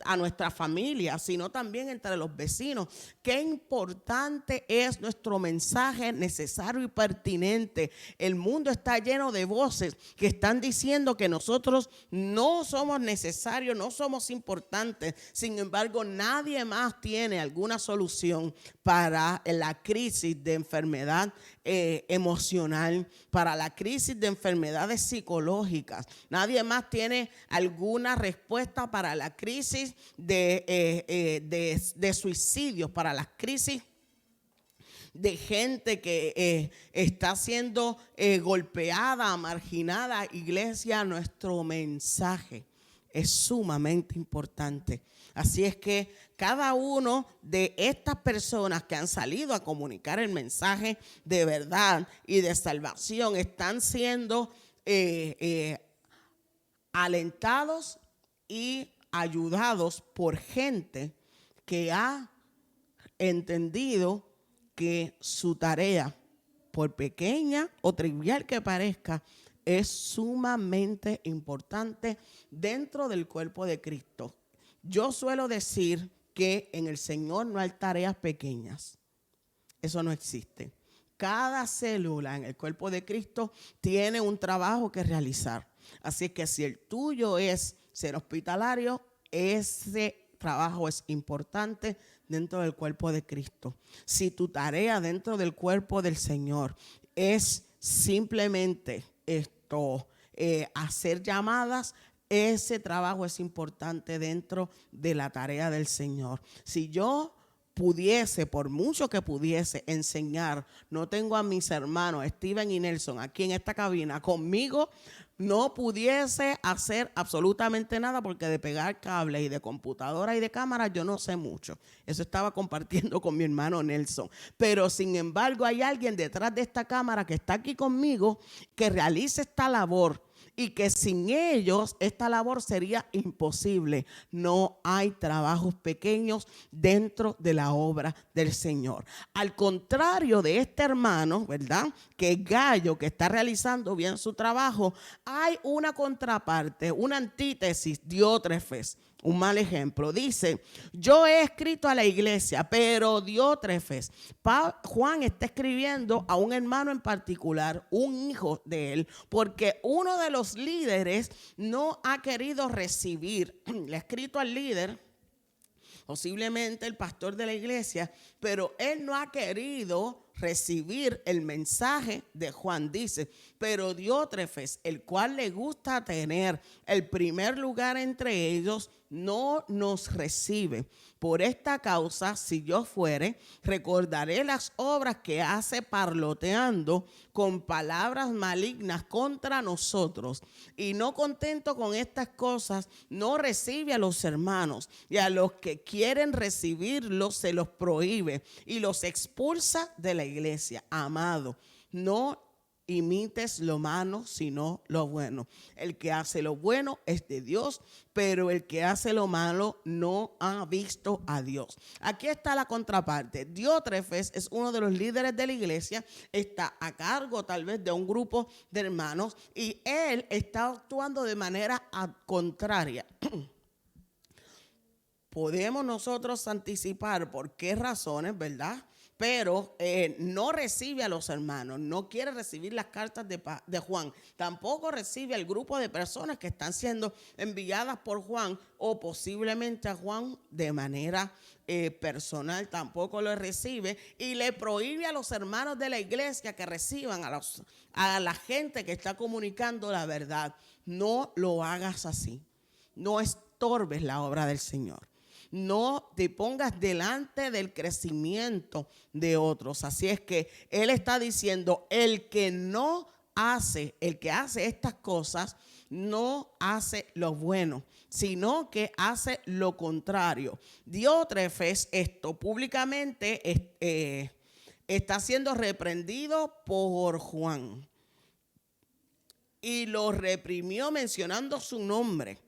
a nuestra familia, sino también entre los vecinos. Qué importante es nuestro mensaje, necesario y pertinente. El mundo está lleno de voces que están diciendo que nosotros no somos necesarios, no somos importantes. Sin embargo, nadie más tiene alguna solución para la crisis de enfermedad emocional, para la crisis de enfermedades psicológicas. Nadie más tiene alguna respuesta para la crisis de suicidios, para las crisis de gente que está siendo golpeada, marginada. Iglesia, nuestro mensaje es sumamente importante. Así es que cada uno de estas personas que han salido a comunicar el mensaje de verdad y de salvación están siendo alentados y ayudados por gente que ha entendido que su tarea, por pequeña o trivial que parezca, es sumamente importante dentro del cuerpo de Cristo. Yo suelo decir que en el Señor no hay tareas pequeñas. Eso no existe. Cada célula en el cuerpo de Cristo tiene un trabajo que realizar. Así que si el tuyo es ser hospitalario, ese trabajo es importante dentro del cuerpo de Cristo. Si tu tarea dentro del cuerpo del Señor es simplemente hacer llamadas, ese trabajo es importante dentro de la tarea del Señor. Si yo pudiese, por mucho que pudiese enseñar, no tengo a mis hermanos Steven y Nelson aquí en esta cabina conmigo, no pudiese hacer absolutamente nada, porque de pegar cables y de computadora y de cámara yo no sé mucho. Eso estaba compartiendo con mi hermano Nelson. Pero sin embargo hay alguien detrás de esta cámara que está aquí conmigo que realiza esta labor, y que sin ellos esta labor sería imposible. No hay trabajos pequeños dentro de la obra del Señor. Al contrario de este hermano, ¿verdad?, que es Gallo, que está realizando bien su trabajo, hay una contraparte, una antítesis, Diótrefes. Un mal ejemplo. Dice: yo he escrito a la iglesia, pero Diótrefes. Juan está escribiendo a un hermano en particular, un hijo de él, porque uno de los líderes no ha querido recibir. Le ha escrito al líder, posiblemente el pastor de la iglesia, pero él no ha querido recibir el mensaje de Juan. Dice: pero Diótrefes, el cual le gusta tener el primer lugar entre ellos, no nos recibe. Por esta causa, si yo fuere, recordaré las obras que hace parloteando con palabras malignas contra nosotros. Y no contento con estas cosas, no recibe a los hermanos, y a los que quieren recibirlos se los prohíbe y los expulsa de la iglesia. Amado, no imites lo malo, sino lo bueno. El que hace lo bueno es de Dios, pero el que hace lo malo no ha visto a Dios. Aquí está la contraparte. Diótrefes es uno de los líderes de la iglesia, está a cargo tal vez de un grupo de hermanos, y él está actuando de manera contraria. Podemos nosotros anticipar por qué razones, ¿verdad? Pero no recibe a los hermanos, no quiere recibir las cartas de Juan, tampoco recibe al grupo de personas que están siendo enviadas por Juan, o posiblemente a Juan de manera personal, tampoco lo recibe, y le prohíbe a los hermanos de la iglesia que reciban a la gente que está comunicando la verdad. No lo hagas así, no estorbes la obra del Señor. No te pongas delante del crecimiento de otros. Así es que él está diciendo: el que hace estas cosas, no hace lo bueno, sino que hace lo contrario. Diótrefes, públicamente está siendo reprendido por Juan, y lo reprimió mencionando su nombre.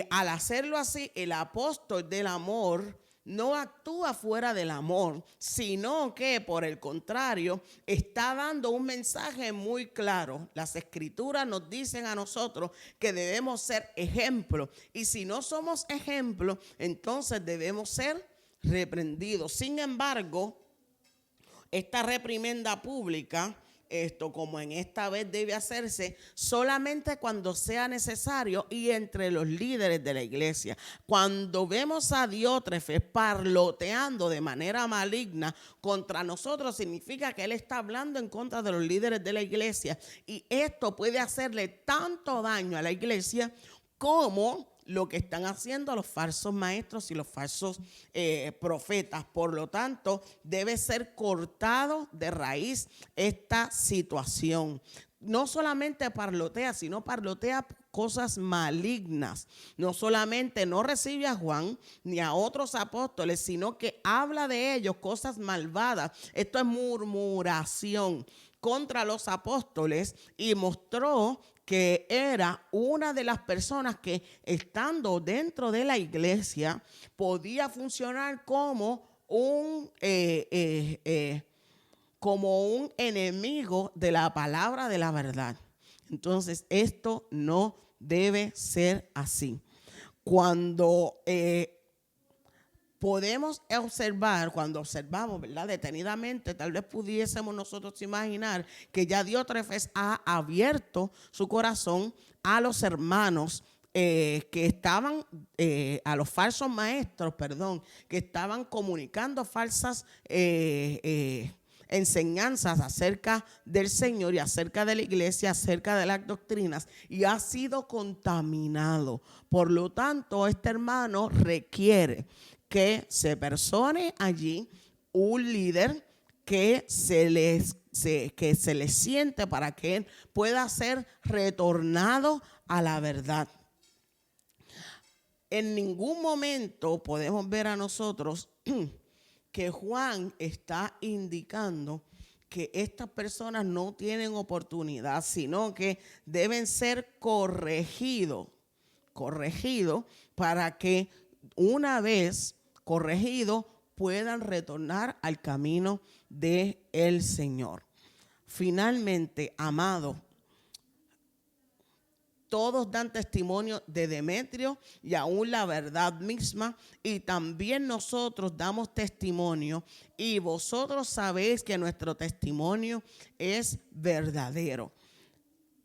Al hacerlo así, el apóstol del amor no actúa fuera del amor, sino que por el contrario está dando un mensaje muy claro. Las escrituras nos dicen a nosotros que debemos ser ejemplo, y si no somos ejemplo, entonces debemos ser reprendidos. Sin embargo, esta reprimenda pública, como en esta vez, debe hacerse solamente cuando sea necesario y entre los líderes de la iglesia. Cuando vemos a Diótrefes parloteando de manera maligna contra nosotros, significa que él está hablando en contra de los líderes de la iglesia, y esto puede hacerle tanto daño a la iglesia como lo que están haciendo los falsos maestros y los falsos profetas. Por lo tanto, debe ser cortado de raíz esta situación. No solamente parlotea, sino parlotea cosas malignas. No solamente no recibe a Juan ni a otros apóstoles, sino que habla de ellos cosas malvadas. Esto es murmuración contra los apóstoles, y mostró que era una de las personas que, estando dentro de la iglesia, podía funcionar como un enemigo de la palabra de la verdad. Entonces, esto no debe ser así. Cuando podemos observar, cuando observamos, ¿verdad?, detenidamente, tal vez pudiésemos nosotros imaginar que ya Diótrefes ha abierto su corazón a los hermanos que estaban, a los falsos maestros, que estaban comunicando falsas enseñanzas acerca del Señor y acerca de la iglesia, acerca de las doctrinas, y ha sido contaminado. Por lo tanto, este hermano requiere que se persone allí un líder que se le siente para que él pueda ser retornado a la verdad. En ningún momento podemos ver a nosotros que Juan está indicando que estas personas no tienen oportunidad, sino que deben ser corregidos para que una vez corregidos puedan retornar al camino del Señor. Finalmente, amados, todos dan testimonio de Demetrio y aún la verdad misma, y también nosotros damos testimonio, y vosotros sabéis que nuestro testimonio es verdadero.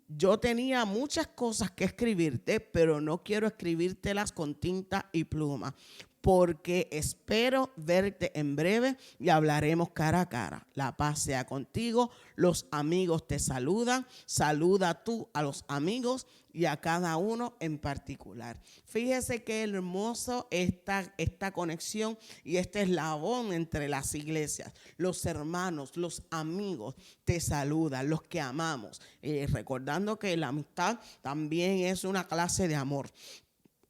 Yo tenía muchas cosas que escribirte, pero no quiero escribírtelas con tinta y pluma, porque espero verte en breve y hablaremos cara a cara. La paz sea contigo. Los amigos te saludan. Saluda tú a los amigos y a cada uno en particular. Fíjese qué hermoso esta conexión y este eslabón entre las iglesias. Los hermanos, los amigos te saludan, los que amamos. Recordando que la amistad también es una clase de amor.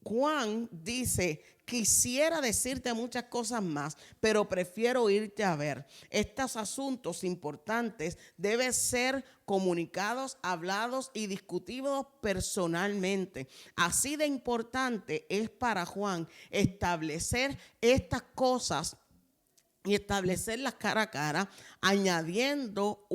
Juan dice: quisiera decirte muchas cosas más, pero prefiero irte a ver. Estos asuntos importantes deben ser comunicados, hablados y discutidos personalmente. Así de importante es para Juan establecer estas cosas y establecerlas cara a cara, añadiendo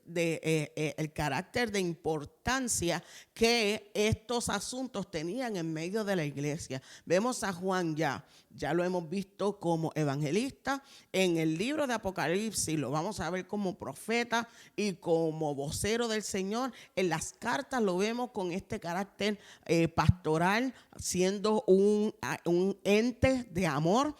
el carácter de importancia que estos asuntos tenían en medio de la iglesia. Vemos a Juan ya lo hemos visto como evangelista. En el libro de Apocalipsis lo vamos a ver como profeta y como vocero del Señor. En las cartas lo vemos con este carácter pastoral, siendo un ente de amor,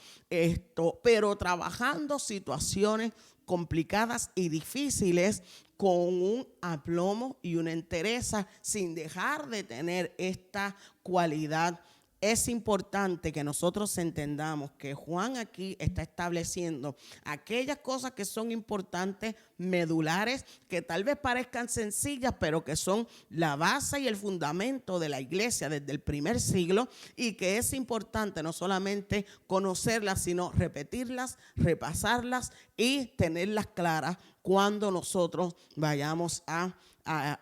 pero trabajando situaciones complicadas y difíciles con un aplomo y una entereza, sin dejar de tener esta cualidad. Es importante que nosotros entendamos que Juan aquí está estableciendo aquellas cosas que son importantes, medulares, que tal vez parezcan sencillas, pero que son la base y el fundamento de la iglesia desde el primer siglo, y que es importante no solamente conocerlas, sino repetirlas, repasarlas y tenerlas claras cuando nosotros vayamos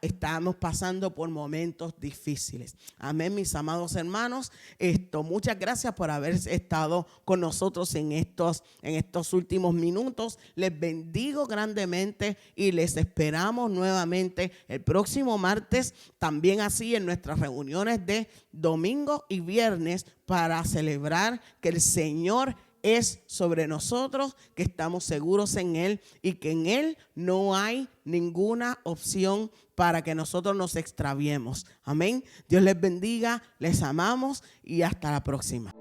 estamos pasando por momentos difíciles. Amén, mis amados hermanos. Muchas gracias por haber estado con nosotros en estos últimos minutos. Les bendigo grandemente y les esperamos nuevamente el próximo martes, también así en nuestras reuniones de domingo y viernes, para celebrar que el Señor es sobre nosotros, que estamos seguros en Él y que en Él no hay ninguna opción para que nosotros nos extraviemos. Amén. Dios les bendiga, les amamos y hasta la próxima.